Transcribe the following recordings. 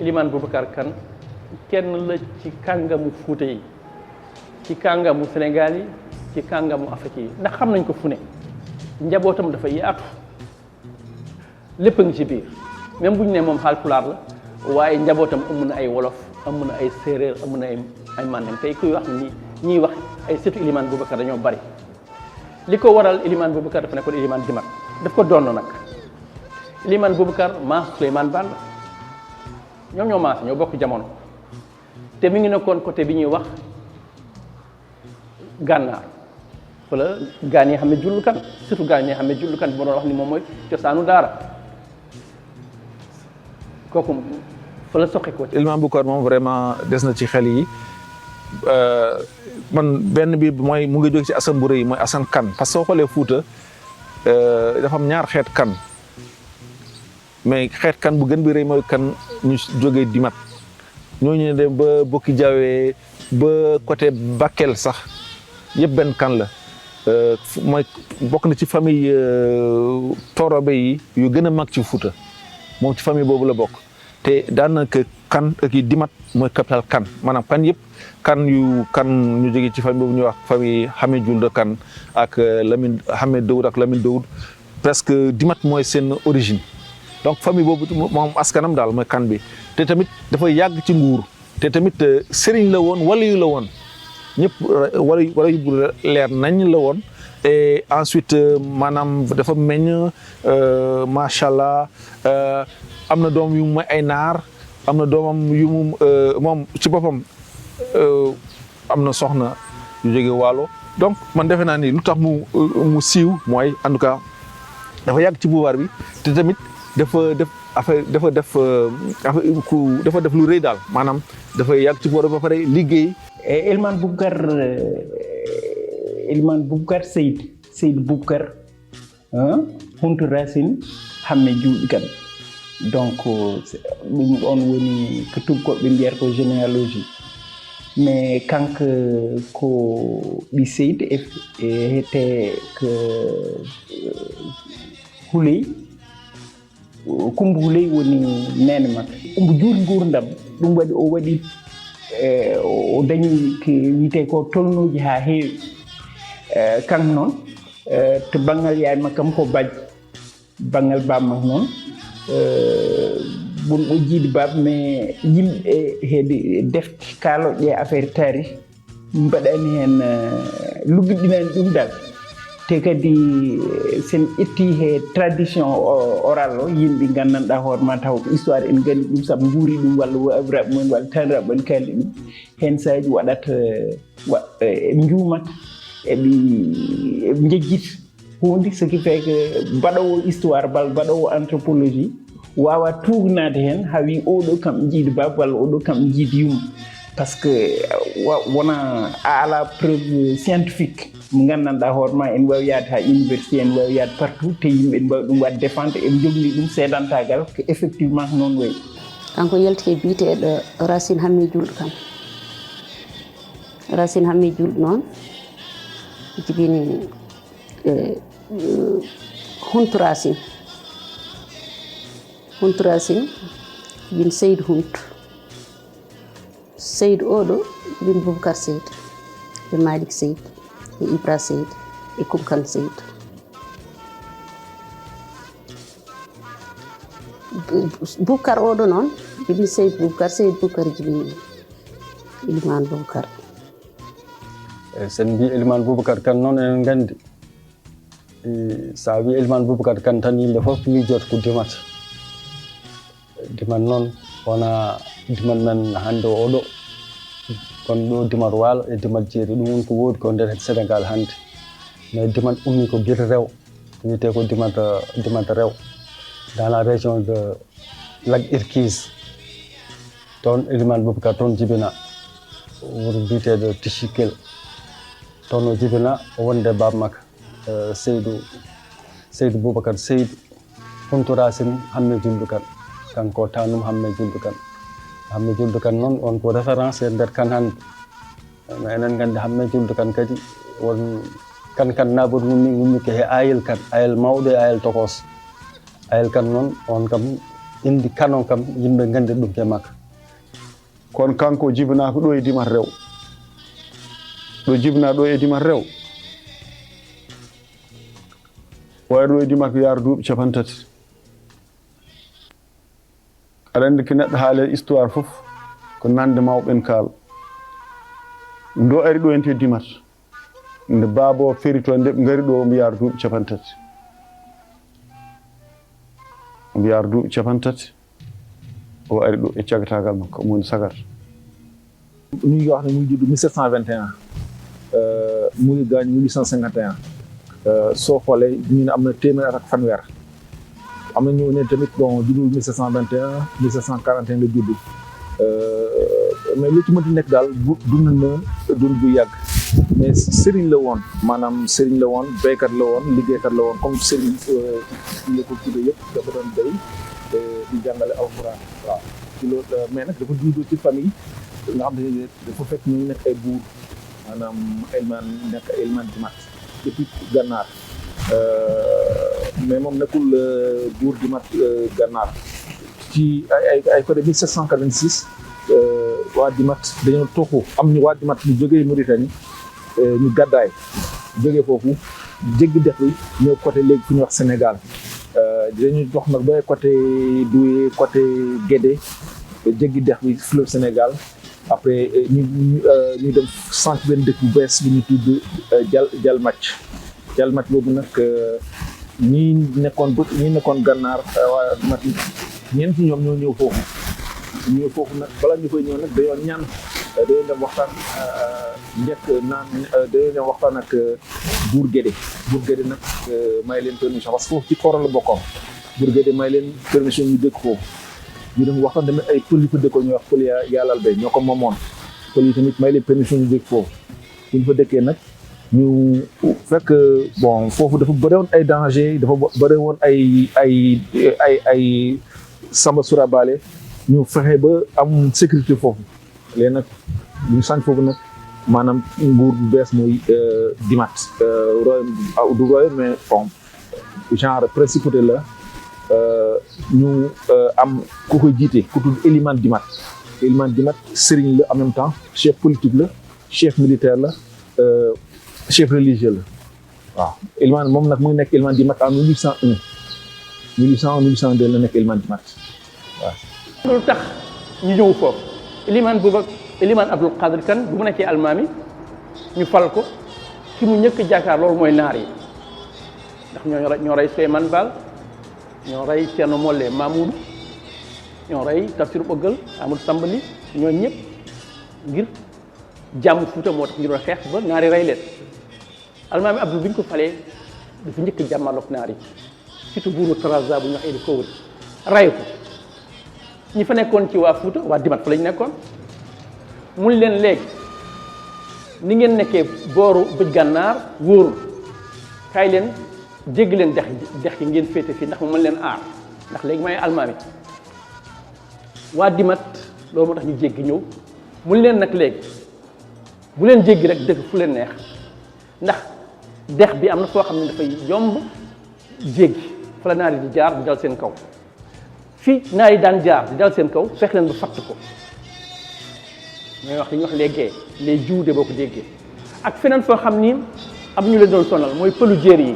Elimane Boubacar Kane kenn la ci kàngamu Fuuta yi ci kàngamu Sénégal yi ci kàngamu Afrique yi ndax xam nañ ko fu ne njabootam dafa yaatu lépp a ngi ci biir même bu ñu ne moom Haalpulaar la waaye njabootam am na ay wolof am na ay séeréer am na ay mandeng tey kuy wax ni ñiy wax ay sëtu Elimane Boubacar dañoo bari li ko waral Elimane Boubacar dafa nekkoon Elimane Dimat daf ko doon nag Elimane Boubacar maa Souleymane Baal ñoom ñoo maase ñoo bokk jamono te mi ngi nekkoon côté bi ñuy wax gànnaar wala gaan yi xam ne jullu kan surtout gaan yi xam ne jullu kan bi ma doon wax ni moom mooy cosaanu daara kooku fa la soqe ko. Elimane Boubacar moom vraiment des na ci xel yi man benn bi mooy mu ngi jóge ci asan bu rëy mooy asan kan parce que soo xoolee Fuuta dafa am ñaar xeet kan mais xeet kan bu gën bi rëy mooy kan ñu jógee Dimat ñooñu ne dem ba Bokki Jawee ba côté Bakel sax yëpp benn kan la mooy bokk na ci famille Torobe yi yu gën a mag ci Fuuta moom ci famille boobu la bokk te daanaka kan ak yi Dimat mooy capital kan maanaam kan yëpp kan ñu jógee ci famille boobu ñuy wax famille Hamé Julde Kan ak Lamine Hamé Dawud ak Lamine Dawud presque Dimat mooy seen origine donc famille boobu moom askanam daal mooy kan bi te tamit dafa yàgg ci nguur te tamit sëriñ la woon wala yu la woon ñëpp wala yu bu leer nañ la woon et ensuite maanaam dafa meññ macha allah am na doom yu mooy ay naar am na doomam yu mu moom ci boppam am na soxna yu jóge Waalo donc man defe naa ni lu tax mu siiw mooy en tout cas dafa yàgg ci pouvoir bi te tamit dafa def lu rëy daal maanaam dafa yàgg ci pouvoir ba pare liggéey. Elimane Boubacar Seyd Boubacar Huntu Racine Hamé Julde Kane donc ɗum on woni ko tubakoɓe mbiyata ko généalogie mais kanko ko ɓi Seyd e hete ko Huley Kumba Huley woni nene makko omo juuri gurdam ɗum waɗi o waɗi o dañi ko wiyete ko tolnuji ha heewi kanko noon to banggal yaay makkam ko bajjo banggal bammakko noon bon o jiidi baba mais yimɓe heede defte kaloɗe affaire taarih mbaɗani hen luggiɗinani ɗum dal te kadi sen ƴetti he tradition oral o yimɓe gandanɗa hoore ma taw ko histoire en gandi ɗum saabu guuri ɗum walla wawiraɓe mumen walla taniraɓe en kaldi ɗum hen sahaji waɗata eɓe juumata eɓe jejjita hunde ce qui fait que mbaɗowo histoire bal mbaɗowo anthropologie wawa tugnade hen ha wi oɗo kam jiidi baba walla oɗo kam jiidi yumma par ce que wona a ala preuve scientifique mo gandanɗa hoore ma en wawi yaade ha université en wawi yaade partout te yimɓe en mbawi ɗum wadde défendre eɓe jogni ɗum seedantagal ko effectivement ko noon wayi. kanko yalti e biyeteɗo Racine Hamé Julde Kane Racine Hamé Julde noon jibini Huntu Racine bin Seyd Huntu Seyd oɗo bin Boubacar Seyd e Malick Seyd e Ibra Seyd e Kumkan Seyd Boubacar oɗo noon bin Seyd Boubacar jibini Elimane Boubacar. sen mbi Elimane Boubacar Kane noon enen gandi sa wi Elimane Boubacar Kane tan yimɓe fof miijoto ko Dimat noon wona Dimat men hannde oɗo kono ɗo Dimat Waalo e Dimat Jeeri ɗum woni ko woodi ko nder Sénégal hannde mais Dimat ummi ko gila rew wiyete ko Dimat rew dans la région de Lac Irkise toon Elimane Boubacar toon jibina wuro mbiyeteɗo Tichikel toon o jibina o wonde baba makko Seydou Boubacar Seydou Huntu Racine Hamé Julde Kane kanko tanum Hamé Julde Kane hamme julde kan noon on ko référence e nder kan hannde no enen nganndi hamme julde kan kadi won kan naɓol gummike he ayel kan ayel mawɗo e ayel tokos ayel kan noon on kam indi kan on kam yimɓe nganndi ɗum ke makka kono kanko jibinaka ɗo e dimat rew ɗo jibina ɗo e dimat rew wawi ɗo e dimat ko yaara duuɓi 30 aɗa anndi ko neɗɗo haale histoire fof ko nande mawɓen kaala ndo ari ɗo ente dimat nde baabo feri to nde ɓe ngari ɗo omo yaara duuɓi 30 omo yaara duuɓi 30 o ari ɗo e cagatagal makko omo woni sagar ñu ngi wax ne mu ngi judd 1721 mu ngi gaañ 1851 soo xoolee ñu ne am na téeméer at ak fanweer am na ñu ne tamit bon juddul 1721 1741 la judd mais lu ci mënti nekk daal dund na dund bu yàgg mais sëriñ la woon maanaam sëriñ la woon béykat la woon liggéeykat la woon comme sëriñ la ko tuddee yëpp dafa doon béy di jàngale alxuraan waaw ci loolu mais nag dafa juddoo ci famille nga xam ne dafa fekk ñu nekk ay buur maanaam Eliman nekk Eliman Dimat depuis Gànnaar mais moom nekkul buur Dimat Gànnaar ci ay côté 1786 waa Dimat dañoo toxu am ñu waa Dimat ñu jógee Mauritanie ñu gàddaay jógee foofu jéggi dex bi ñëw côté léegi fu ñuy wax Sénégal dañu dox nag ba côté Doué côté Guédé jéggi dex bi fleuve Sénégal après ñu dem centre benn dëkk bu bees bi ñu tudd Jalmac boobu nag ñi nekkoon Gànnaar waa mat ñeent ci ñoom ñoo ñëw foofu nag bala ñu koy ñëw nag dañoo ñaan dañoo dem waxtaan njëkk naan dañoo dem waxtaan ak buur Gédé nag may leen permission parce que foofu ci Koro la bokkoon buur Gédé may leen permission ñu dëkk foofu ñu dem waxtaan tamit ay pël yu fa dëkkoon ñuy wax pël yàllal bay ñoo ko moomoon pël yi tamit may leen permission ñu dëkk foofu bu ñu fa dëkkee nag ñu fekk bon foofu dafa bëri woon ay danger dafa bëri woon ay samba surabale ñu fexe ba am sécurité foofu léegi nag ñu sañ foofu nag maanaam nguur bu bees mooy Dimat royaume du royaume mais bon genre principauté la ñu am ku ko jiite ku tudd Eliman Dimat sëriñ la en même temps chef politique la chef militaire la chef religieux la waaw Eliman moom nag mu ngi nekk Eliman Dimat en 1802 la nekk Eliman Dimat waaw. loolu tax ñu ñëw foofu Eliman Abdul Qadir Kan bu mu nekkee almaami ñu fal ko ki mu njëkk jàkkaar loolu mooy naar yi ndax ñoo rey Souleymane Baal ñoo rey Thierno Molle Mamoudou ñoo rey Tafsir Ɓëggal Amadou Sambali ñoo ñëpp ngir jàmm Fuuta moo tax ñu doon xeex ba naar yi rey leen almaami Abdul bi ñu ko falee dafa njëkk jàmmaloog naar yi surtout buuru Trarza bu ñu wax Idi Kowri rey ko ñi fa nekkoon ci waa Fuuta waa Dimat fa lañu nekkoon mun leen léegi ni ngeen nekkee booru bëj gànnaar wóorul kaay leen jéggi leen dex yi ngeen féete fii ndax mu mën leen aar ndax léegi may almaami waa Dimat loolu moo tax ñu jéggi ñëw mun leen nag léegi bu leen jéggi rek dëkk fu leen neex ndax dex bi am na foo xam ne dafay yomb jéggi fa la naar yi di jaar di dal seen kaw fii naar yi daan jaar di dal seen kaw fex leen ba fatt ko ñooy wax li ñuy wax les gays les juude boo ko déggee ak feneen foo xam ni am ñu leen doon sonal mooy pëlu jéer yi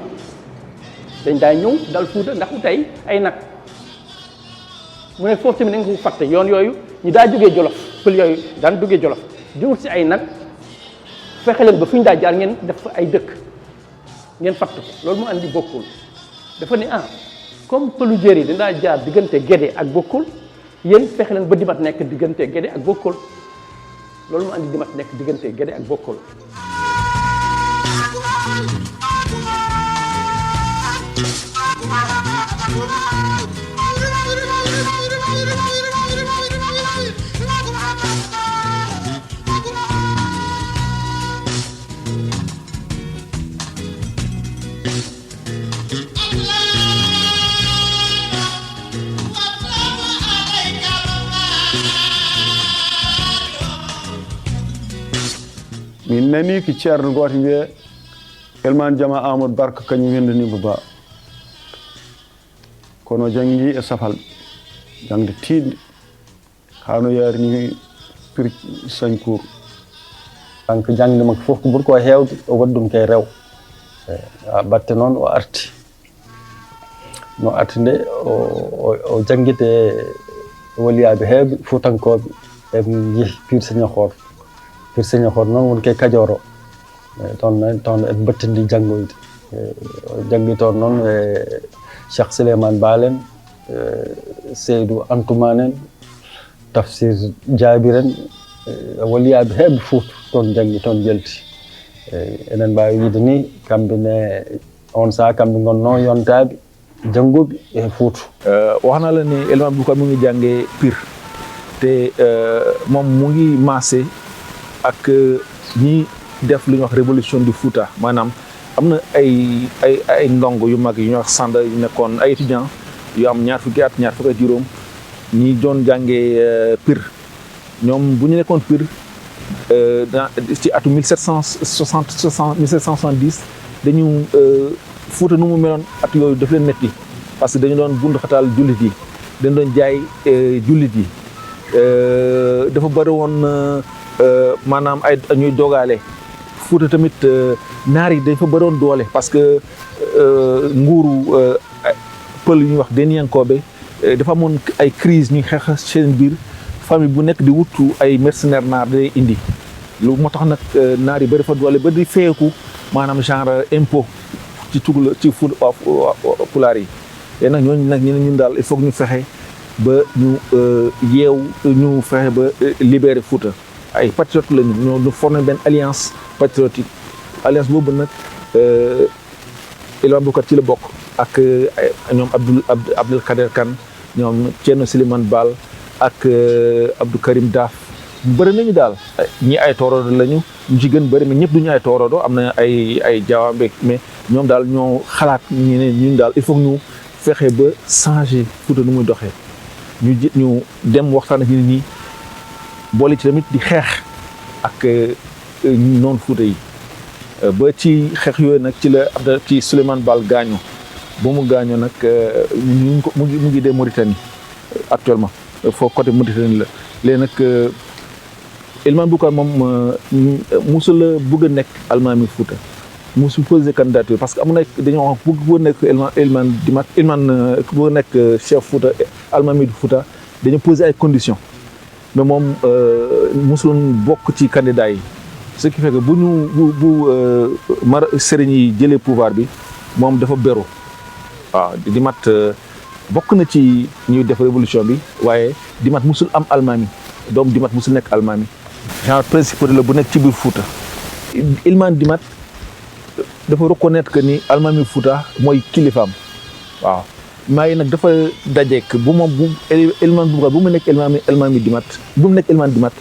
dañ daa ñëw dal Fuuta ndax tey ay nag mu ne foofu tamit da nga ko fàtte yoon yooyu ñu daa jógee Jolof pël yooyu daan duggee Jolof di wut si ay nag fexe leen ba fu ñu daa jaar ngeen def ay dëkk ngeen fàtt ko loolu mu andi bokkul dafa ne comme pëlu jéer yi dañ daa jaar diggante Gédé ak bokkul yéen fexe leen ba Dimat nekk diggante Gédé ak bokkul loolu mu andi Dimat nekk diggante Gédé ak bokkul min nani ko ceerno goto wiye Elmane Jama Amadou Barka kañum wendanibo Ba kono jangi e safal jangde tiiɗde hano yarini prix Sañkour kanko jangde makko fof ko ɓuri ko heewde o waɗi ɗum kay rew batte noon o arti no arti nde o janguide waliyaɓe heewɓe fuutankoɓe eɓe jeehi Pire Sénékhor noon woni kay Kajoor o toon eɓe battindi janngoyde o jangi toon noon e Cheikh Souleymane Baal en Seydou Antoumane en Tafsir Jabir en waliyaɓe heewɓe Fuuta toon jangi toon jalti enen mbawi wiide ni kamɓe ne on saha kamɓe gonno yontaɓe janngoɓe e Fuuta wax na la ni Elimane Boubacar mu ngi jàngee Pire te moom mu ngi maase ak ñi def lu ñuy wax révolution du Fouta maanaam am na ay ndongo yu mag yu ñuy wax Sanda yu nekkoon ay étudiants yu am ñaar fukki at juróom ñi doon jàngee Pire ñoom bu ñu nekkoon Pire ci atu 1770 dañu Fouta nu mu meloon at yooyu daf leen metti parce que dañu doon bund xataal jullit yi dañu doon jaay jullit yi dafa bëri woon maanaam ay ñuy dogaale Fouta tamit naar yi dañ fa bëroon doole parce que nguuru pël yu ñuy wax Deniyankoobe dafa amoon ay crise ñuy xeex seen biir famille bu nekk di wutu ay mercenaires naar day indi lu moo tax nag naar yi bëri fa doole ba di feeku maanaam genre impôt ci pulaar yi te nag ñooñu nag ñun daal il faut que ñu fexe ba ñu ñu fexe ba libérer Fouta ay patriotes lañu ñu formé benn alliance patriotique alliance boobu nag Elimane Boubacar ci la bokk ak ñoom Abdul Kader Kane ñoom Thierno Souleymane Baal ak Abdou Karim Daaf bëri nañu daal ñi ay toorodo lañu ñu ci gën bëri mais ñëpp duñu ay toorodo am na ay jawaambe mais ñoom daal ñoo xalaat ñu ne ñun daal il faut que ñu fexe ba changer Fouta nu muy doxee ñu dem waxtaan ak nit ñi boole ci tamit di xeex ak noonu Fouta yi ba ci xeex yooyu nag ci Souleymane Baal gaañu ba mu gaañoo nag mu ngi dee Mauritanie actuellement foo côté Mauritanie la léegi nag Elimane Boubacar moom musul la bëgg a nekk almaami Fouta musul posé candidature parce que amu nekk dañoo wax bëgg nekk Elimane bëgg nekk chef Fouta almaami du Fouta dañoo posé ay conditions mais moom musuloon bokk ci candidat yi ce qui fait que bu sëriñ yi jëlee pouvoir bi moom dafa beru waaw Dimat bokk na ci ñuy def révolution bi waaye Dimat musul am almaami doom Dimat musul nekk almaami genre principal la bu nekk ci biir Fouta Elimane Dimat dafa reconnaître que ni almaami Fouta mooy kilifaam waaw maa ngi nag dafa dajeek bu moom bu Elimane Boubacar bu mu nekk almaami Dimat bu mu nekk Elimane Dimat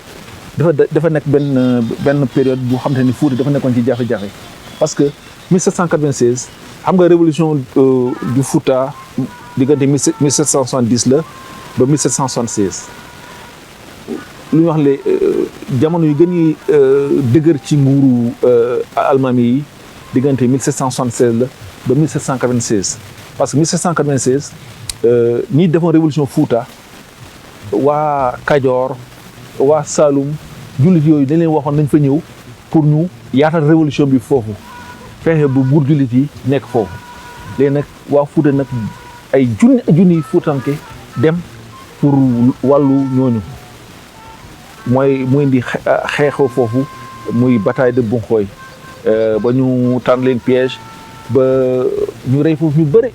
dafa nekk benn période bu xam te ni Fouta dafa nekkoon ci jafe-jafe parce que 1796 xam nga révolution du Fouta diggante 1770 la ba 1776 lu ñu wax le jamono yu gën yi dëgër ci nguuru almaami yi diggante 1776 la ba 1796 parce que 1796 ñi defoon révolution Fouta waa Kajoor waa Saloum jullit yooyu dañ leen waxoon nañ fa ñëw pour ñu yaatal révolution bi foofu fexe bu buur jullit yi nekk foofu léegi nag waa Fouta nag ay junni Foutanke dem pour wàllu ñooñu mooy muy indi xeexoo foofu muy bataille de Bunxooy ba ñu tànn leen piège ba ñu rey foofu ñu bëri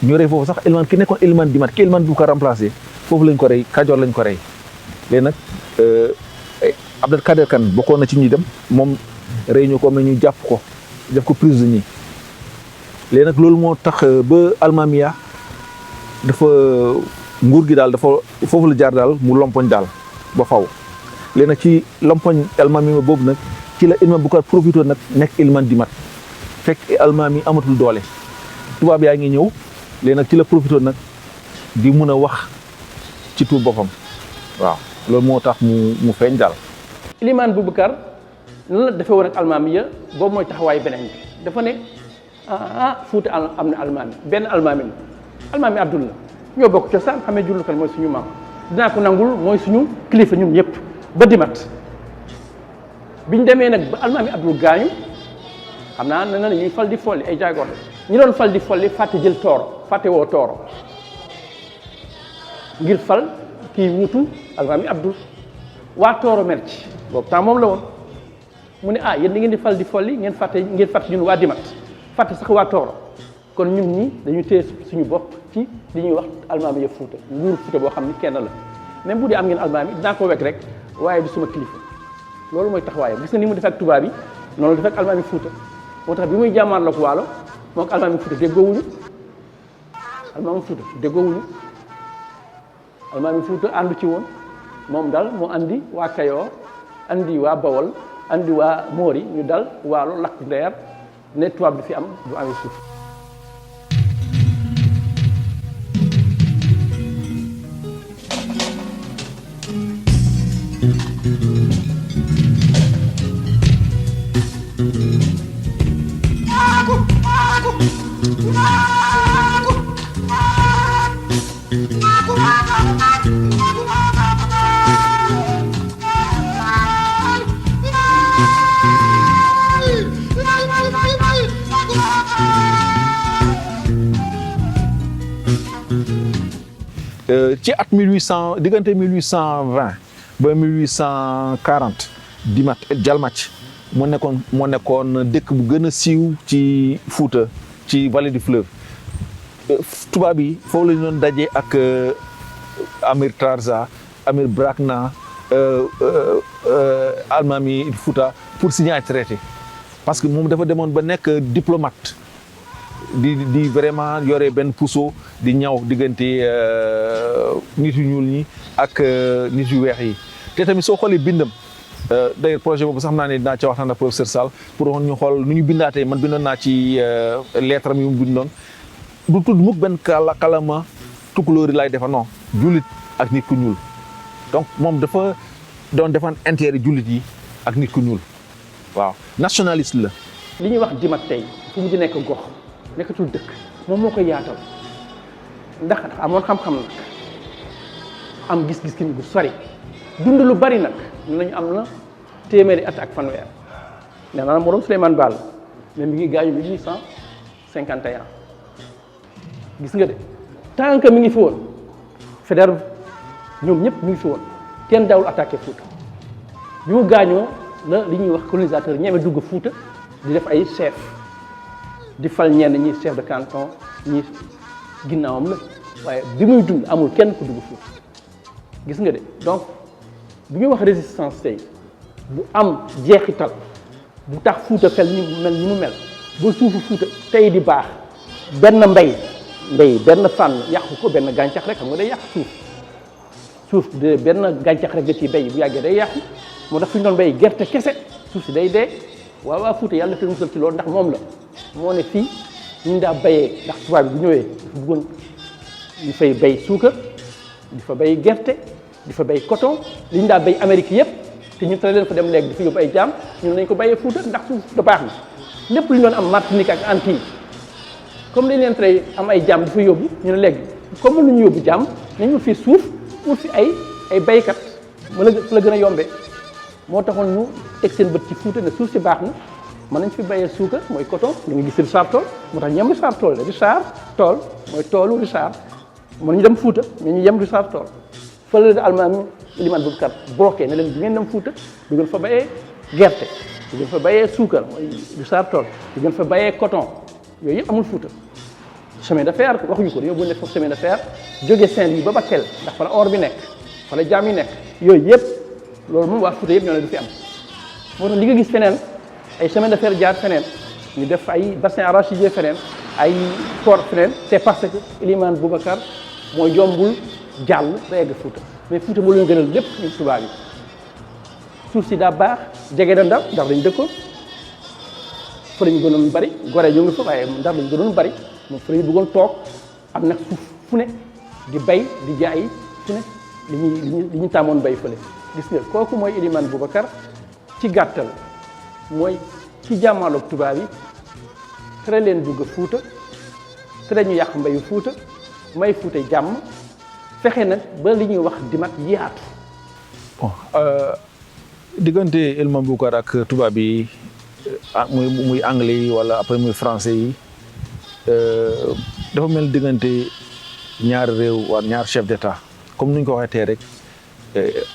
ñu rey foofu sax Elimane ki nekkoon Elimane Dimat ki Elimane Boubacar remplacé foofu lañ ko rey Kajoor lañ ko rey léegi nag Abdel Kader Kane bokkoon na ci ñuy dem moom rey ñu ko mais ñu jàpp ko def ko prisonnier léegi nag loolu moo tax ba almaamiya dafa nguur gi daal dafa foofu la jaar daal mu lompoñ daal ba faw léegi nag ci lompoñ almaamiya boobu nag ci la Elimane Boubacar profité nag nekk Elimane Dimat fekk almaami amatul doole tubaab yaa ngi ñëw léegi nag ci la profité nag di mun a wax ci tur boppam waaw loolu moo tax mu feeñ daal. Elimane Boubacar noonu la defee woon ak almaami ya boobu mooy taxawaay beneen bi dafa ne Fuuta am na almaami benn almaami la almaami Abdul la ñoo bokk cosaan xamee jullu kan mooy suñu maam dinaa ko nangul mooy suñu kilifa ñun ñëpp ba dimat biñ demee nag ba almaami Abdul gaañu xam naa ne na ñuy fal di folli ay jaagoor ñi doon fal di folli fàtte jël tooro fàtte woo tooro ngir fal kii wuutu almaami Abdul waa tooro mer ci boobu temps moom la woon mu ne yéen da ngeen di fal di folli ngeen fàtte ñun waa dimat fàtte sax waa tooro kon ñun ñi dañu téye suñu bopp ci li ñuy wax almaami ya Fuuta nguur Fuuta boo xam ni kenn la même bu dee am ngeen almaami dinaa ko wekk rek waaye du suma kilifa loolu mooy taxawaayam gis nga ni mu def ak tubaab yi noonu la def ak almaami Fuuta moo tax bi muy jàmmaar la ko waalo moo ak almaami Fuuta déggoowuñu almaami Fuuta àndu ci woon moom daal moo andi waa Kayoor andi waa Bawol andi waa Moori ñu dal waalo lakk ndeer ne tubaab bi fi am du amee suuf ci at 1800 diggante 1820 ba 1840 Dimat Jalmac moo nekkoon dëkk bu gën a siiw ci Fuuta ci vallée du fleuve tubaab yi foofu la ñu doon daje ak Amir Trarza Amir Brakna almaami Fuuta pour signer un traité parce que moom dafa demoon ba nekk diplomate di vraiment yore benn puso di ñaw diggante nit yu ñuul ñi ak nit yu weex yi te tamit soo xoolee bindam d'ailleurs projet boobu sax naa ne dinaa ca waxtaan ak professeur Sall pour ñu xool nu ñu bindaatee man bindoon naa ci lettre am yu mu bindoon du tudd mukk benn kalama tukulóor yi laay defa non jullit ak nit ku ñuul donc moom dafa doon defan intérêt jullit yi ak nit ku ñuul waaw nationaliste la. li ñuy wax Dimat tey fu mu di nekk gox nekkatul dëkk moom moo koy yaatal ndax amoon xam-xam nag am gis-gis ki gu sori dund lu bari nag nañu am na téeméeri at ak fanweer nee naa moroom Souleymane Baal mais mi ngi gaañu 1851 gis nga de tant que mi ngi fi woon Faidherbe ñoom ñëpp mi ngi fi woon kenn daawul attaqué Fuuta bi mu gaañoo la li ñuy wax colonisateur ñeme dugg Fuuta di def ay chef di fal ñenn ñi chef de canton ñi ginnaawam la waaye bi muy dund amul kenn ku dugg Fuuta gis nga de donc bu ñuy wax résistance tey bu am jeexital bu tax Fuuta mel ni mu mel ba suufu Fuuta tey di baax benn mbay benn fànn yàqu ko benn gàncax rek xam nga day yàq suuf de benn gàncax rek nga ciy béy bu yàggee day yàqu moo tax fi ñu doon béy gerte kese suuf si day dee waa Fuuta yàlla fi musal ci loolu ndax moom la moo ne fii ñu daa béyee ndax tubaab bi bu ñëwee bëggoon ñu fay béy suukar di fa béy gerte di fa béy coton li ñu daa béy Amérique yëpp te ñu tere leen fa dem léegi di fa yóbbu ay jaam ñun nañ ko béyee Fuuta ndax suuf da baax na lépp lu ñu doon am Martinique ak Antilles comme dañ leen tere am ay jaam di fa yóbbu ñu ne léegi comme lu ñu yóbbu jaam nañu fi suuf wut fi ay béykat fa la gën a yombee moo taxoon ñu teg seen bët ci Fuuta ne suuf si baax na mën nañ fi béyee suukar mooy coton da nga gis Richard Toll moo tax ñu yem Richard Toll Richard Toll mooy toolu Richard mën ñu dem Fuuta mais ñu yem Richard Toll fële la almaami Elimane Boubacar bloqué ne leen du ngeen dem Fuuta du ngeen fa béyee gerte du ngeen fa béyee suukar mooy Richard Toll du ngeen fa béyee coton yooyu yëpp amul Fuuta chemin de fer waxuñu ko dañoo bu nekk foofu chemin de fer jóge Saint-Louis ba Bakel ndax fa la or bi nekk fa la jaam yi nekk yooyu yëpp loolu moom waa Fuuta yëpp ñoo ne du fi am moo tax li nga gis feneen ay chemin de fer jaar feneen ñu def ay bassin arachidier feneen ay port feneen c'est parce que Elimane Boubacar mooy jombul jàll ba egg Fuuta mais Fuuta moo leen gënal lépp ñu tubaab yi suuf si daa baax jege na Ndar ndax dañ dëkkoon fa lañu gënoon bari Gorée ñu ngi fa waaye Ndar lañu gënoon bari moom fa lañu bëggoon toog am nag suuf fu ne di bay di jaay fu ne li ñu tàmmoon bay fële gis nga kooku mooy Elimane Boubacar ci gàttal mooy ci jàmmaloog tubaab yi tere leen dugg Fuuta tere ñu yàq mbayu Fuuta may Fuuta jàmm fexe nag ba li ñuy wax dimat yaatu. bon diggante Elimane Boubacar ak tubaab yi muy anglais yi wala après muy français yi dafa mel diggante ñaari réew waa ñaar chef d'état comme ni ñu ko waxee tey rek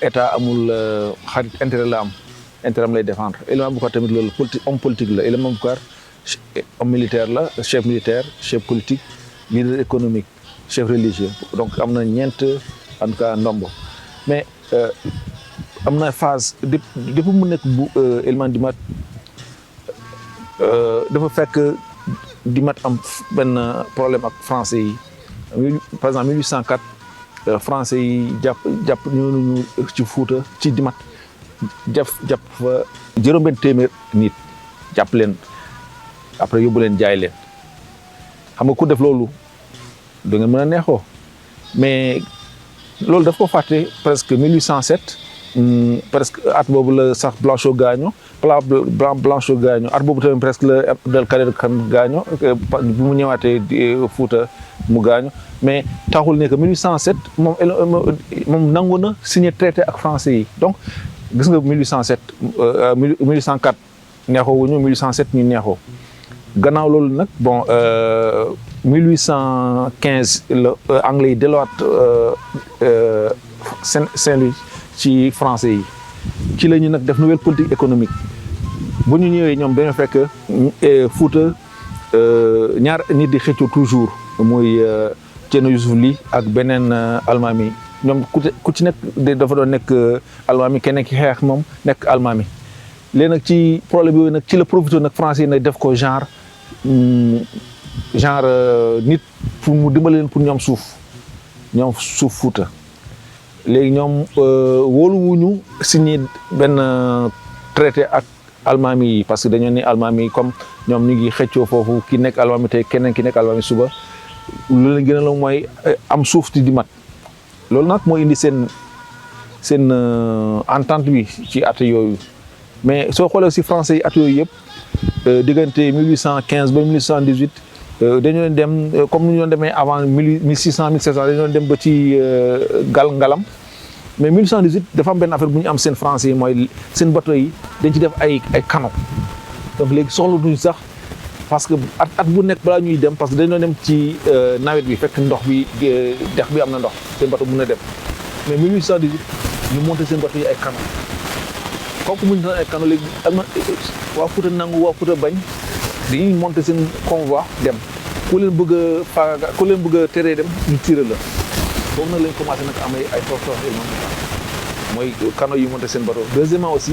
état amul xarit intérêt la am intérêt am lay défendre. Elimane Boubacar tamit loolu homme politique la. Elimane Boubacar homme militaire la, chef militaire, chef politique, leader économique, chef religieux. Donc am na ñeent en tout cas ndombo mais am na phase depuis mu nekk bu Elimane Dimat dafa fekk Dimat am benn problème ak français yi par exemple 1804 français yi jàpp ñooñu ci Fuuta ci Dimat jàpp fa juróom-benn téeméer nit jàpp leen après yóbbu leen jaay leen xam nga ku def loolu da nga mën a neexoo mais loolu daf ko fàtte presque 1807 presque at boobu la sax Blanchot gaaño Blanchot gaaño at boobu tamit presque la Abdel Kader Kane gaaño bu mu ñëwaatee Fuuta mu gaaño mais taxul ne que 1807 moom nangu na signé traité ak français yi donc gis nga 1807 1804 neexoo wuñu 1807 ñu neexoo gannaaw loolu nag bon 1815 la anglais yi delluwaat Saint-Louis ci français yi ci la ñu nag def nouvelle politique économique bu ñu ñëwee ñoom dañoo fekk Fuuta ñaar nit di xëccoo toujours muy Ceerno Youssouf Ly ak beneen almaami ñoom ku ci nekk dafa doon nekk almaami keneen ki xeex moom nekk almaami léegi nag ci problème yooyu nag ci la profité nag français yi nag def ko genre nit pour mu dimbali leen pour ñoom suuf Fuuta léegi ñoom wóoluwuñu signé benn traité ak almaami yi parce que dañoo ne almaami yi comme ñoom ñu ngi xëccoo foofu ki nekk almaami tey keneen ki nekk almaami suba lu leen gën a la mooy am suuf di Dimat loolu nag moo indi seen entente bi ci at yooyu mais soo xoolee aussi français yi at yooyu yëpp diggante 1815 ba 1818 dañoo dem comme ni ñu doon demee avant 1600 1700 dañoo dem ba ci ngalam mais 1818 dafa am benn affaire bu ñu am seen français yi mooy seen bateau yi dañ ci def ay canaux donc léegi soxla duñ sax parce que at bu nekk balaa ñuy dem parce que dañoo dem ci nawet bi fekk ndox bi dex bi am na ndox seen bateau mën na dem mais 1818 ñu monté seen bateau yi ay canaux kooku muñ ay canaux léegi am na waa Fuuta nangu waa Fuuta bañ dañuy monté seen convoi dem ku leen bëgg a faaga ku leen bëgg a teree dem ñu tiré la boobu nag lañ commencé nag am ay toox mooy canaux yi monté seen bateau. Deuxièmement aussi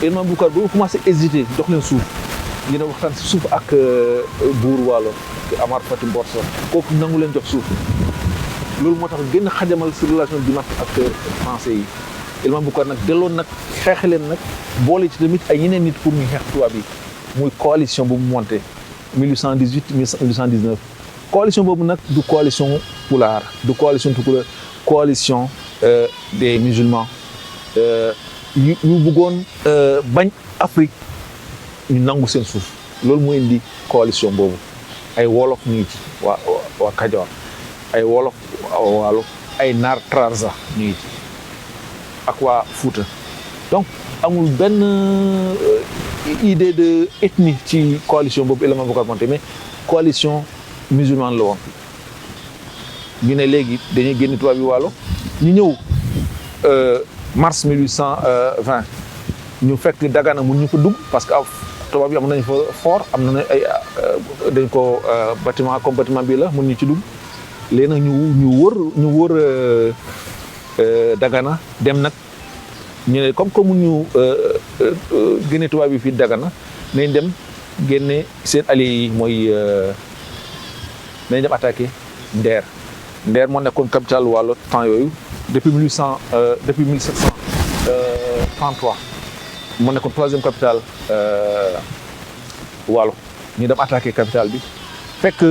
Elimane Boubacar boobu commencé hésité jox leen suuf ñu waxtaan si suuf ak buur Waalo Amar Fati Mborso kooku nangu leen jox suuf loolu moo tax gën a xajamal si relation Dimat ak français yi. Elimane Boubacar nag delloon nag xeexe leen nag boole ci tamit ay yeneen nit pour ñu xeex tubaab yi muy coalition bu mu monté 1818 1819 coalition boobu nag du coalition pulaar du coalition tukulóor coalition des musulmans ñu bëggoon bañ Afrique ñu nangu seen suuf loolu moo indi coalition boobu ay wolof ñu ngi ci waa Kajoor ay wolof Waalo ay naar Trarza ñu ngi ci ak waa Fuuta donc amul benn idée de ethnie ci coalition boobu Elimane Boubacar monté mais coalition musulmane la woon ñu ne léegi dañuy génn tubaab yi Waalo ñu ñëw mars 1820 ñu fekk Dagana mun ñu fa dugg parce que tubaab yi am nañ fa fort am na ay dañ ko bâtiment comme bâtiment bi la mun ñu ci dugg léegi nag ñu wër Dagana dem nag ñu ne comme mun ñu génne tubaab yi fii Dagana nañ dem génne seen alliés yi mooy nañ dem attaqué Nder moo nekkoon capitale Waalo temps yooyu depuis 1733 moo nekkoon troisième capitale Waalo ñu dem attaqué capitale bi fekk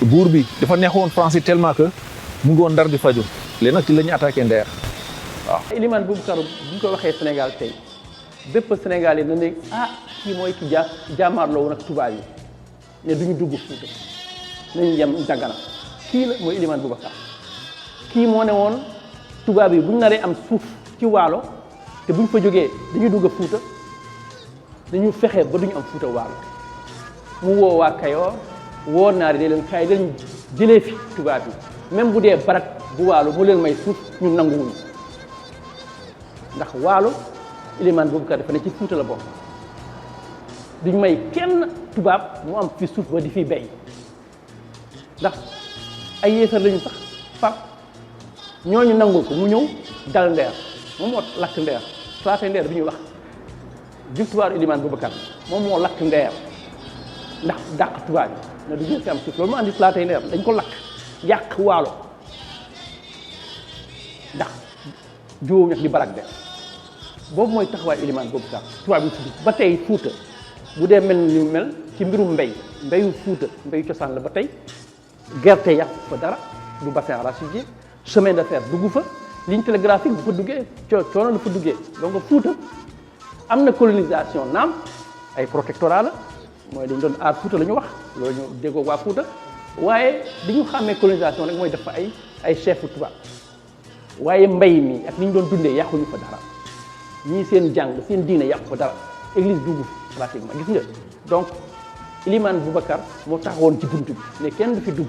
buur bi dafa neexoon français tellement que mu ngi woon Ndar di faju léegi nag ci la ñu attaqué Nder waaw. Elimane Boubacar bu ñu ko waxee Sénégal tey bépp Sénégal yi na ne kii mooy ki jàmmaarloo woon ak tubaab yi ne duñu dugg Fuuta nañu yem Dagana kii la mooy Elimane Boubacar kii moo ne woon tubaab yi buñ naree am suuf ci Waalo te buñ fa jógee dañu dugg Fuuta dañu fexe ba duñu am Fuuta Waalo mu woo waa Kayoor woo naari de leen kaay leen jëlee fi tubaab yi même bu dee barak bu Waalo mu leen may suuf ñu nanguwuñu ndax Waalo Elimane Boubacar dafa ne ci Fuuta la bokk duñ may kenn tubaab mu am fi suuf ba di fi bay ndax ay yéefar lañu sax far ñooñu nangul ko mu ñëw dal Ndeer moom moo lakk Ndeer Flaatay Ndeer bi ñuy wax victoire Elimane Boubacar moom moo lakk Ndeer ndax dàq tubaab yi ne du ñu fi am suuf loolu moo andi Flaatay Ndeer dañ ko lakk yàq Waalo ndax juróom ñax di barak de boobu mooy taxawaay Elimane Boubacar tubaab yi tudd ba tey Fuuta bu dee mel ni mel ci mbirum mbayu Fuuta mbayu cosaan la ba tey gerte yàqu fa dara du bassin arachidier chemin de fer dugg fa ligne télégraphique bu fa duggee coono la fa duggee donc Fuuta am na colonisation naam ay protectorat la mooy dañ doon aar Fuuta la ñu wax loolu ñu déggoo waa Fuuta waaye di ñu xàmmee colonisation rek mooy def fa ay chef tubaab waaye mbay mi ak ni ñu doon dundee yàquñu fa dara ñii seen jàng seen diine yàqu fa dara église dugg pratiquement gis nga donc Elimane Boubacar moo taxawoon ci buntu bi ne kenn du fi dugg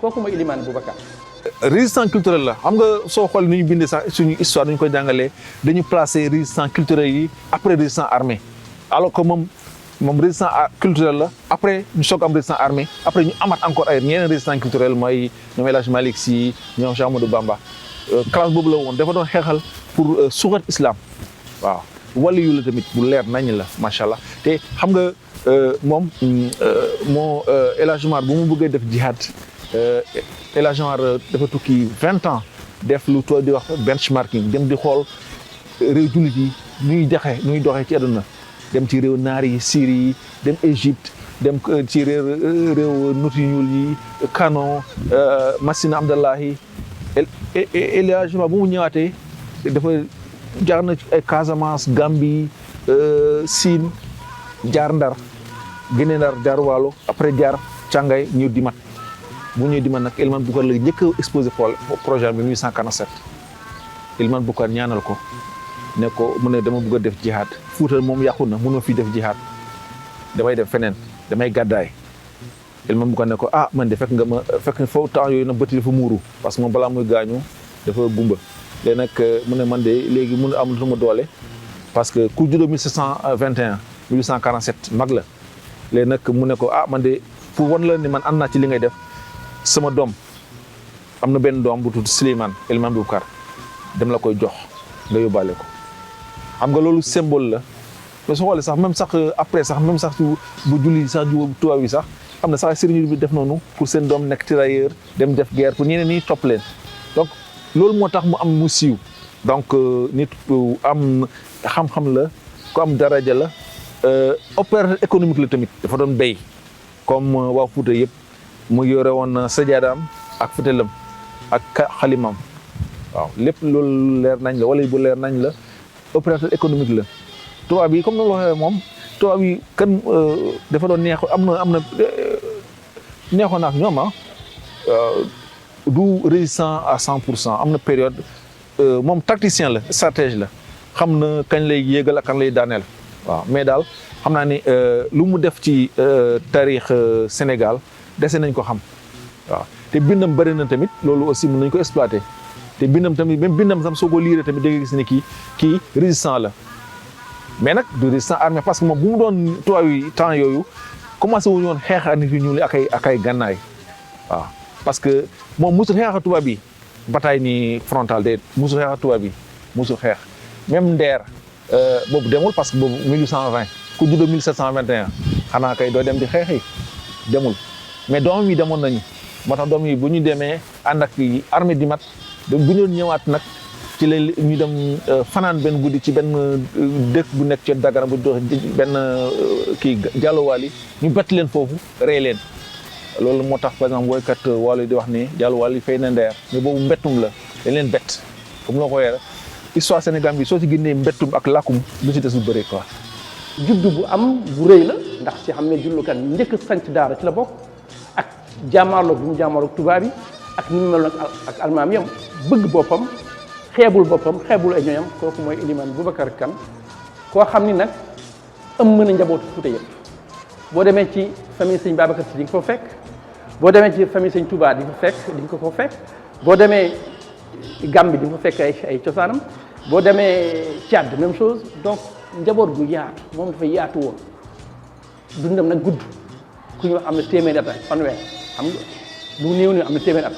kooku mooy Elimane Boubacar. résistance culturelle la xam nga soo xool ni ñu bindee sax suñu histoire ni ñu koy jàngalee dañu placer résistance culturelle yi après résistance armée alors que moom résistance culturelle la après ñu soog am résistance armée après ñu amaat encore ay ñeneen résistance culturelle mooy ñoom El Hadj Malick Sy ñoom Cheikh Ahmadou Bamba classe boobu la woon dafa doon xeexal pour suuxat islam waaw wàllu yu la tamit bu leer nañ la macha allah te xam nga moom moo El Hadj Omar bu mu bëggee def jihad El Hadj Omar dafa tukki 20 ans def lu toll di wax benchmarking dem di xool réew jullit yi ñuy doxee ci àdduna dem ci réew naar yi Syrie yi dem Égypte dem ci réew nut yu ñuul yi Kano Massina Abdallahi El Hadj Omar bu mu ñëwaatee dafa jaar na ci ay Casamance Gambie Sine jaar Ndar génne Ndar jaar Waalo après jaar Càngay ñëw Dimat bu ñëwee Dimat nag Elimane Boubacar la njëkk a exposé projet bi 1847 Elimane Boubacar ñaanal ko ne ko mu ne dama bëgg a def jihaad Fuuta moom yàqu na mënuma fi def jihaad damay def feneen damay gàddaay Elimane Boubacar ne ko man de fekk foofu temps yooyu nag bëti dafa muuru parce que moom balaa muy gaañu dafa gumba léegi nag mu ne man de léegi mun am lu ma doole parce que ku juddoo 1721 1847 mag la léegi nag mu ne ko man de pour wan la ne man ànd naa ci li ngay def sama doom am na benn doom bu tudd Souleymane Elimane Boubacar dem la koy jox nga yóbbaale ko xam nga loolu symbole la mais soo xoolee sax même sax après sax même sax bu julli sax ju tubaab yi sax am na sax ay sëriñ bi def noonu pour seen doom nekk tirailleur dem def guerre pour ñeneen ñi topp leen donc loolu moo tax mu am mu siiw donc nit ku am xam-xam la ku am daraja la opérateur économique la tamit dafa doon béy comme waa Fuuta yëpp mu yore woon sajaadaam ak fetelam ak xalimam waaw lépp loolu leer nañ la wala bu leer nañ la opérateur économique la tubaab yi comme na la waxee moom tubaab yi kan dafa doon neex am na neexoon na ak ñoom du résistant à 100% am na période moom tacticien la stratège la xam na kañ lay yéegal ak kañ lay daaneel waaw mais daal xam naa ni lu mu def ci taarix Sénégal dese nañ ko xam waaw te bindam bëri na tamit loolu aussi mën nañ ko exploiter te bindam tamit même bindam tam soo ko liiree tamit da nga gis ne kii résistant la mais nag du résistant armé parce que moom bu mu doon tubaab yi temps yooyu commencé wuñu woon xeex ak nit yu ñuul ak ay gànnaay waaw parce que moom musul xeex ak tubaab yi bataille ni frontale de musul xeex ak tubaab yi musul xeex même Ndeer boobu demul parce que boobu 1820 ku juddoo 1721 xanaa kay doo dem di xeex yi demul mais doomam yi demoon nañu moo tax doom yi bu ñu demee ànd ak armée di mat bu ñu ñëwaat nag ci la ñu dem fanaan benn guddi ci benn dëkk bu nekk ci Dagana bu dox benn kii Jàlluwaali ñu bett leen foofu rey leen loolu moo tax par exemple woykat Waalo di wax ni Jàlluwaali fay na Ndeer mais boobu mbettum la dañ leen bett comme la ko waxee rek histoire Sénégal bi soo ci génnee mbettum ak làkkum lu ci des lu bëri quoi. juddu bu am bu rëy la ndax ci xam ne Jullu Kan njëkk sanc daara ci la bokk ak jàmmaarloog bu mu jàmmaarloog tubaab yi ak ni mu mel ak almaam yam bëgg boppam xeebul ay ñooñam kooku mooy Elimane Boubacar Kane koo xam ni nag ëmb na njabootu Fuuta yëpp boo demee ci famille sëñ Babacar Si di nga ko fekk boo demee ci famille sëñ Touba di nga ko fekk boo demee Gambie di nga ko fekk ay cosaanam boo demee Tchad même chose donc njaboot gu yaatu moom dafa yaatu woon dundam nag gudd ku ñu am na téeméeri at ak fanweer xam nga lu néew ni am na téeméeri at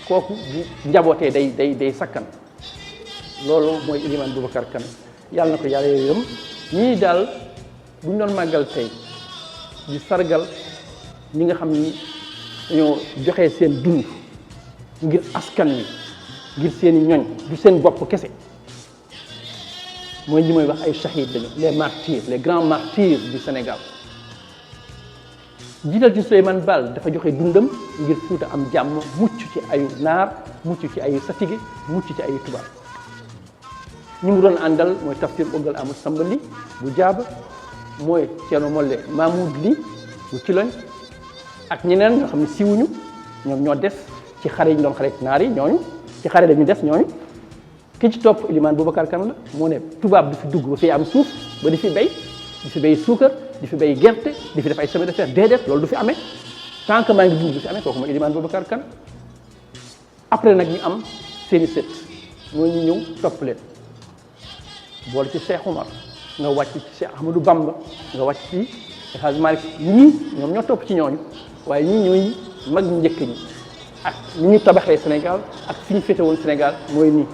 kooku bu njabootee day sakkan loolu mooy Elimane Boubacar Kane yàlla na ko yàlla yërëm ñii daal bu ñu doon màggal tey di sargal ñi nga xam ni dañoo joxe seen dund ngir askan wi ngir seen i ñoñ du seen bopp kese mooy ñi may wax ay shahid lañu les martyrs les grands martyrs du Sénégal jiital ci Souleymane Baal dafa joxe dundam ngir Fuuta am jàmm mucc ci ayu naar mucc ci ayu satige mucc ci ayu tubaab ñi mu doon àndal mooy Tafsir Ogal Amadou Sambali bu Jaaba mooy Thierno Molle Mahmoud Li bu Ciloñ ak ñeneen ñoo xam ne siwuñu ñoom ñoo des ci xare yi ñu doon xare naar yi ñooñu ci xare dañu des ñooñu ki ci topp Elimane Boubacar Kane la moo ne tubaab du fi dugg ba fi am suuf ba di fi béy suukar di fi béy gerte di fi def ay chemin de fer déedéet loolu du fi amee tant que maa ngi dund du fi amee kooku mooy Elimane Boubacar Kane après nag ñu am seeni sët mooy ñu ñëw topp leen boole ci Cheikh Oumar nga wàcc ci Cheikh Ahmadou Bamba nga wàcc ci El Hadj Malick ñii ñoom ñoo topp ci ñooñu waaye ñii ñooy mag ñu njëkk ñi ak ni ñu tabaxee Sénégal ak fi ñu féete woon Sénégal mooy nii